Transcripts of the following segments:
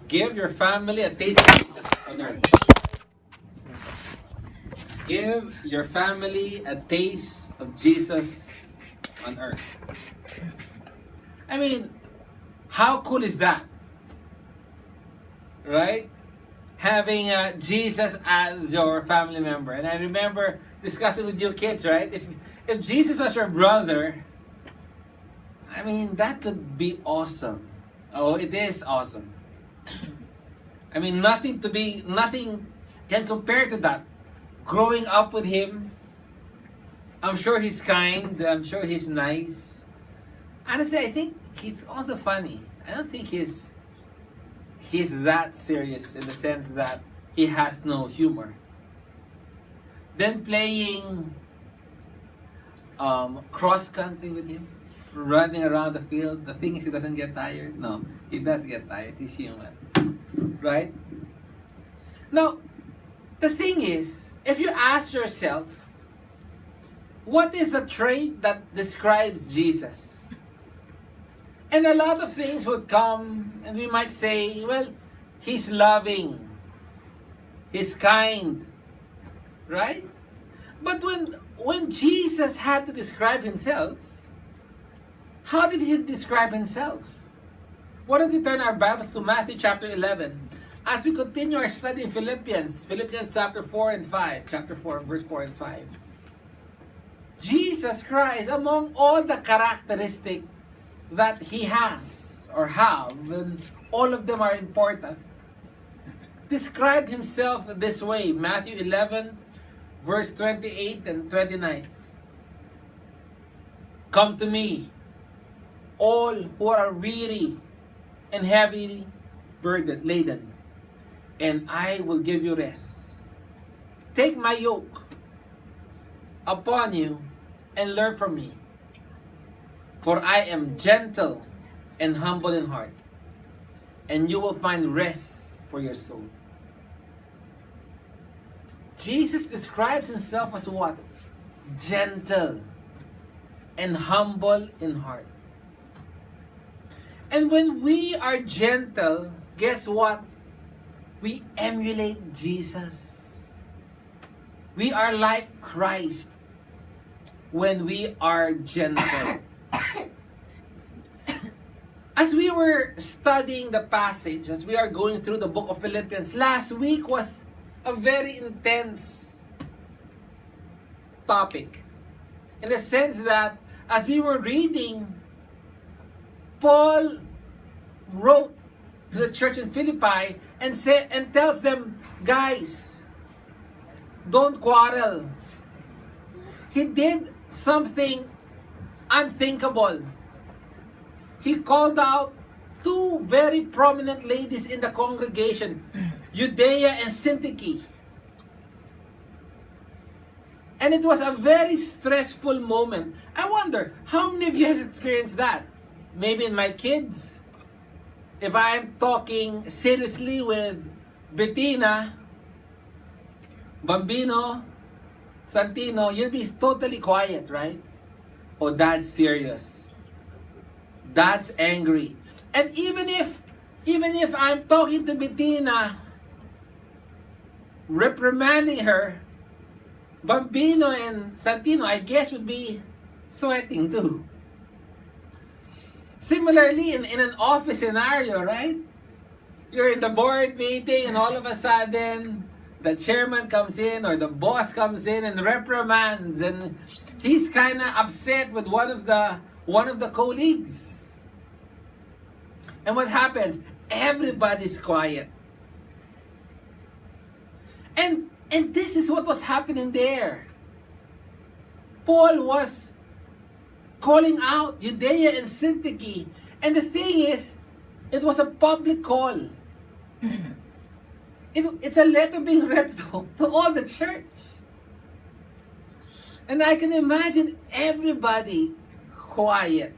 Give your family a taste of Jesus on earth. Give your family a taste of Jesus on earth. I mean, how cool is that? Right? Having Jesus as your family member. And I remember discussing with your kids, right? If Jesus was your brother, I mean, that could be awesome. Oh, it is awesome. I mean, nothing can compare to that. Growing up with him, I'm sure he's kind, I'm sure he's nice. Honestly, I think he's also funny. I don't think he's that serious in the sense that he has no humor. Then playing cross country with him, running around the field. The thing is, he doesn't get tired. No, he does get tired. He's human, right? Now, the thing is, if you ask yourself, what is a trait that describes Jesus? And a lot of things would come, and we might say, well, he's loving, he's kind, right? But when Jesus had to describe himself, how did he describe himself? Why don't we turn our Bibles to Matthew chapter 11 as we continue our study in Philippians chapter 4 and 5, chapter 4, verse 4 and 5. Jesus Christ, among all the characteristics that he has or have, and all of them are important, described himself this way. Matthew 11, verse 28 and 29. Come to me, all who are weary and heavily laden, and I will give you rest. Take my yoke upon you and learn from me, for I am gentle and humble in heart, and you will find rest for your soul. Jesus describes himself as what? Gentle and humble in heart. And when we are gentle, guess what? We emulate Jesus. We are like Christ when we are gentle. As we were studying the passage, as we are going through the book of Philippians, last week was a very intense topic. In the sense that as we were reading, Paul wrote to the church in Philippi and tells them, guys, don't quarrel. He did something unthinkable. He called out two very prominent ladies in the congregation, Judea and Syntyche. And it was a very stressful moment. I wonder, how many of you has experienced that? Maybe in my kids. If I'm talking seriously with Bettina, Bambino, Santino, you'll be totally quiet, right? Oh, that's serious. That's angry. And even if I'm talking to Bettina, reprimanding her, Bambino and Santino, I guess, would be sweating too. Similarly, in an office scenario, right? You're in the board meeting and all of a sudden, the chairman comes in or the boss comes in and reprimands, and he's kind of upset with one of the colleagues. And what happens? Everybody's quiet. And this is what was happening there. Paul was calling out Judea and Syntyche. And the thing is, it was a public call. It's a letter being read to all the church. And I can imagine everybody quiet,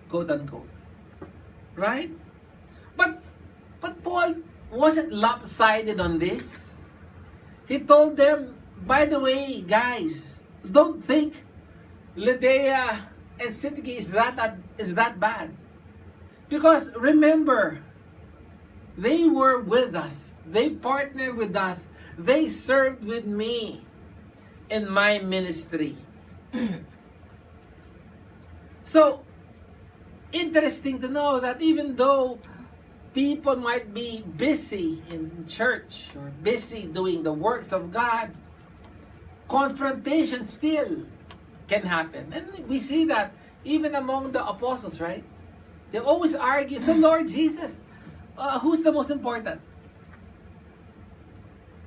quote unquote. Right? But Paul wasn't lopsided on this. He told them, by the way, guys, don't think Judea and Syntyche is that bad. Because remember, They were with us. They partnered with us. They served with me in my ministry. So, interesting to know that even though people might be busy in church or busy doing the works of God, confrontation still can happen. And we see that even among the apostles, right? They always argue, so Lord Jesus, who's the most important?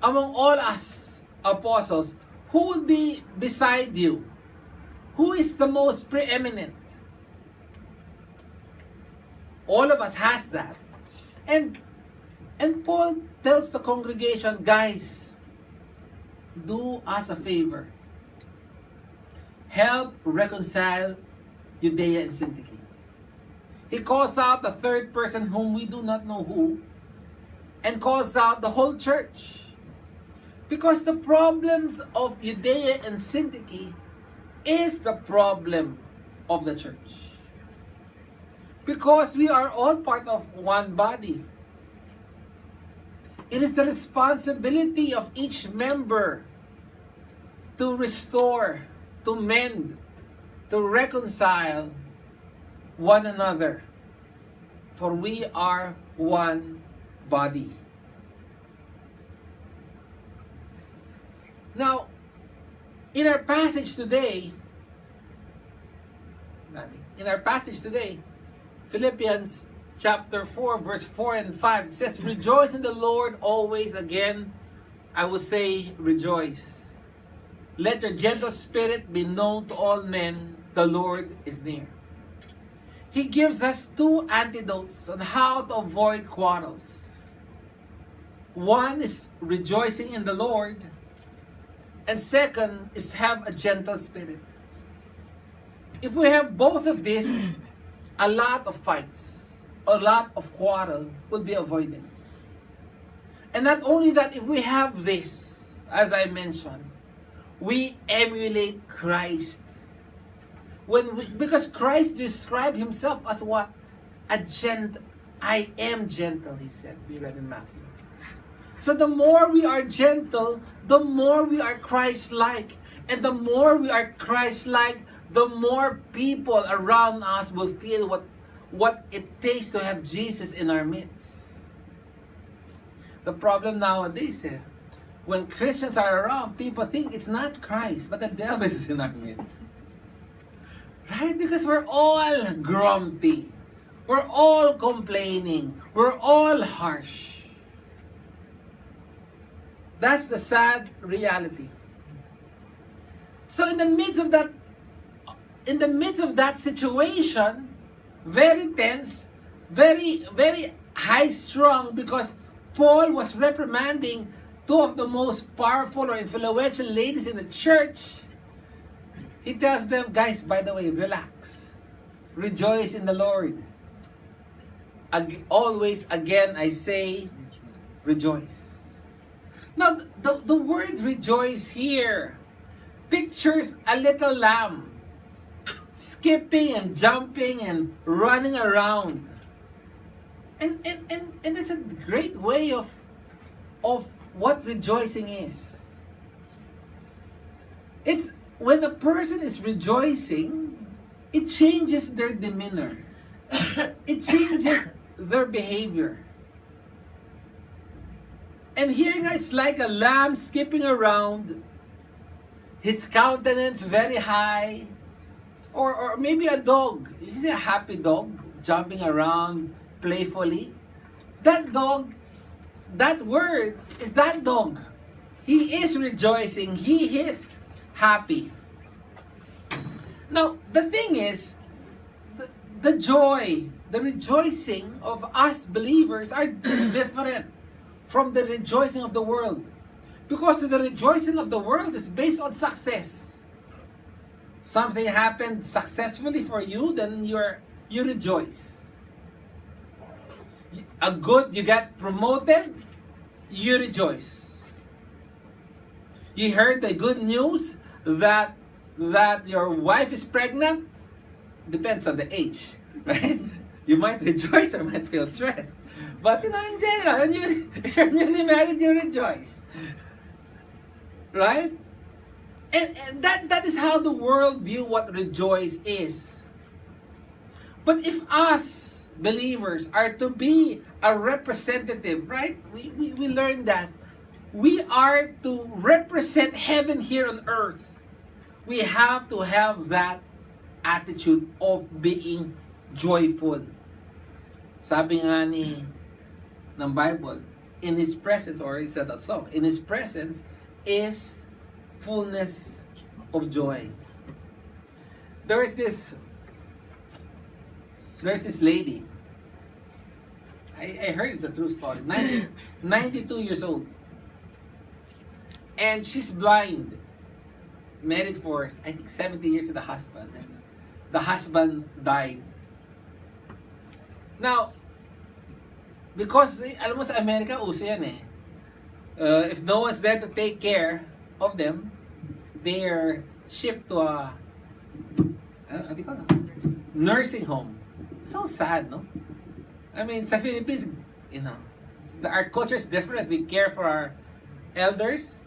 Among all us apostles, who would be beside you? Who is the most preeminent? All of us has that. And Paul tells the congregation, guys, do us a favor. Help reconcile Judea and Syntyche. He calls out the third person whom we do not know who, and calls out the whole church. Because the problems of Judea and Syntyche is the problem of the church. Because we are all part of one body. It is the responsibility of each member to restore, to mend, to reconcile one another. For we are one body. Now, in our passage today, Philippians chapter 4, verse 4 and 5, it says, rejoice in the Lord always. Again, I will say rejoice. Let your gentle spirit be known to all men. The Lord is near. He gives us two antidotes on how to avoid quarrels. One is rejoicing in the Lord, and second is have a gentle spirit. If we have both of these, a lot of fights, a lot of quarrel will be avoided. And not only that, if we have this, as I mentioned, we emulate Christ. Because Christ described himself as what? I am gentle, he said. We read in Matthew. So the more we are gentle, the more we are Christ-like. And the more we are Christ-like, the more people around us will feel what it takes to have Jesus in our midst. The problem nowadays, when Christians are around, people think it's not Christ, but the devil is in our midst. Right? Because we're all grumpy. We're all complaining. We're all harsh. That's the sad reality. So in the midst of that situation, very tense, very, very high-strung, because Paul was reprimanding two of the most powerful or influential ladies in the church. He tells them, guys, by the way, relax. Rejoice in the Lord. Always, again, I say, rejoice. Now, the word rejoice here pictures a little lamb skipping and jumping and running around. And it's a great way of what rejoicing is. It's when a person is rejoicing, it changes their demeanor. It changes their behavior. And here it's like a lamb skipping around, its countenance very high, or maybe a dog. You see a happy dog jumping around playfully. That dog, that word is that dog. He is rejoicing. He is happy. Now, the thing is, the joy, the rejoicing of us believers are different from the rejoicing of the world. Because the rejoicing of the world is based on success. Something happened successfully for you, then you rejoice. You get promoted, you rejoice. You heard the good news that your wife is pregnant, depends on the age, right? You might rejoice or might feel stress. But in general, if you're newly married, you rejoice. Right? And that is how the world view what rejoice is. But if us believers are to be a representative, right? We learned that we are to represent heaven here on earth. We have to have that attitude of being joyful. Sabi nga ng Bible, in His presence, or it's a song, in His presence is fullness of joy. There's this lady. I heard it's a true story. 92 years old. And she's blind. Married for, I think, 70 years to the husband. And the husband died. Now, because, alam mo sa Amerika, uso yan eh. If no one's there to take care of them, they are shipped to a nursing home. So sad, no? I mean, sa Philippines, our culture is different. We care for our elders.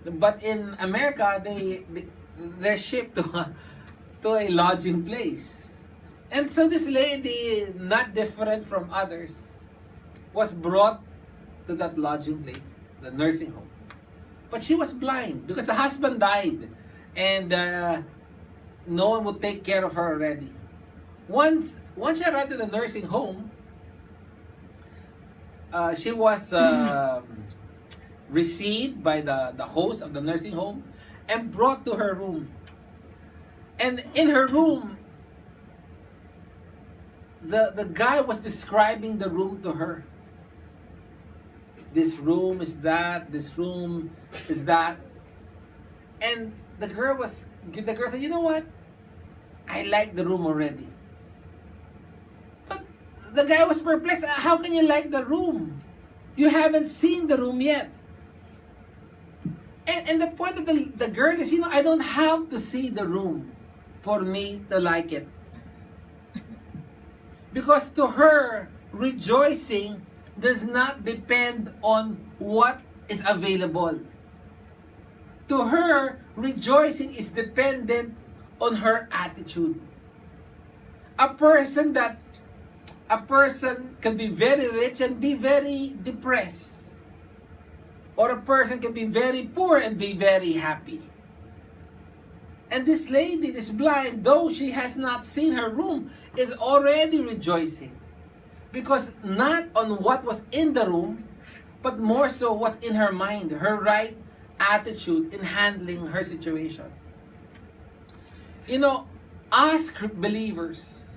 But in America, they're shipped to a lodging place. And so this lady, not different from others, was brought to that lodging place, the nursing home. But she was blind because the husband died. And no one would take care of her already. Once she arrived at the nursing home, she was received by the host of the nursing home and brought to her room. And in her room, the guy was describing the room to her. This room is that, this room is that. And the girl said, you know what? I like the room already. But the guy was perplexed. How can you like the room? You haven't seen the room yet. And the point of the girl is, I don't have to see the room for me to like it. Because to her, rejoicing does not depend on what is available. To her, rejoicing is dependent on her attitude. A person can be very rich and be very depressed. Or a person can be very poor and be very happy. And this lady, this blind, though she has not seen her room, is already rejoicing. Because not on what was in the room, but more so what's in her mind, her right attitude in handling her situation. Us believers,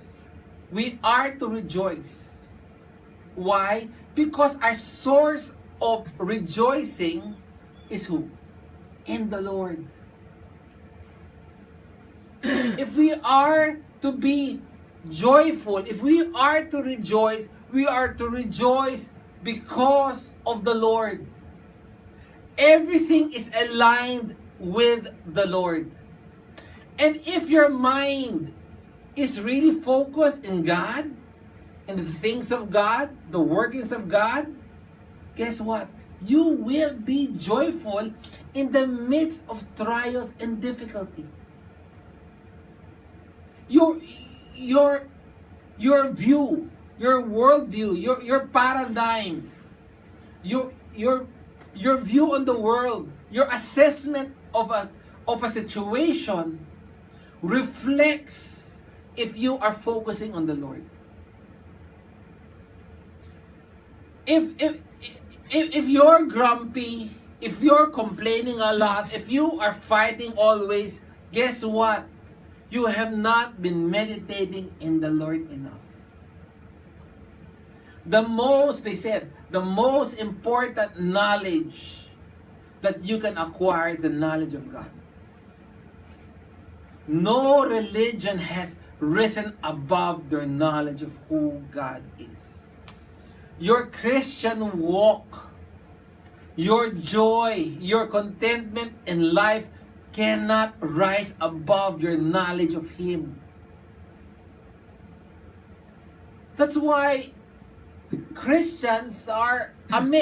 we are to rejoice. Why? Because our source of rejoicing is who? In the Lord. If we are to be joyful, if we are to rejoice, we are to rejoice because of the Lord. Everything is aligned with the Lord. And if your mind is really focused in God, in the things of God, the workings of God, guess what? You will be joyful in the midst of trials and difficulty. Your view, your worldview, your paradigm, your view on the world, your assessment of a situation reflects if you are focusing on the Lord. If you're grumpy, if you're complaining a lot, if you are fighting always, guess what? You have not been meditating in the Lord enough. They said, the most important knowledge that you can acquire is the knowledge of God. No religion has risen above their knowledge of who God is. Your Christian walk, your joy, your contentment in life cannot rise above your knowledge of Him. That's why Christians are a myth.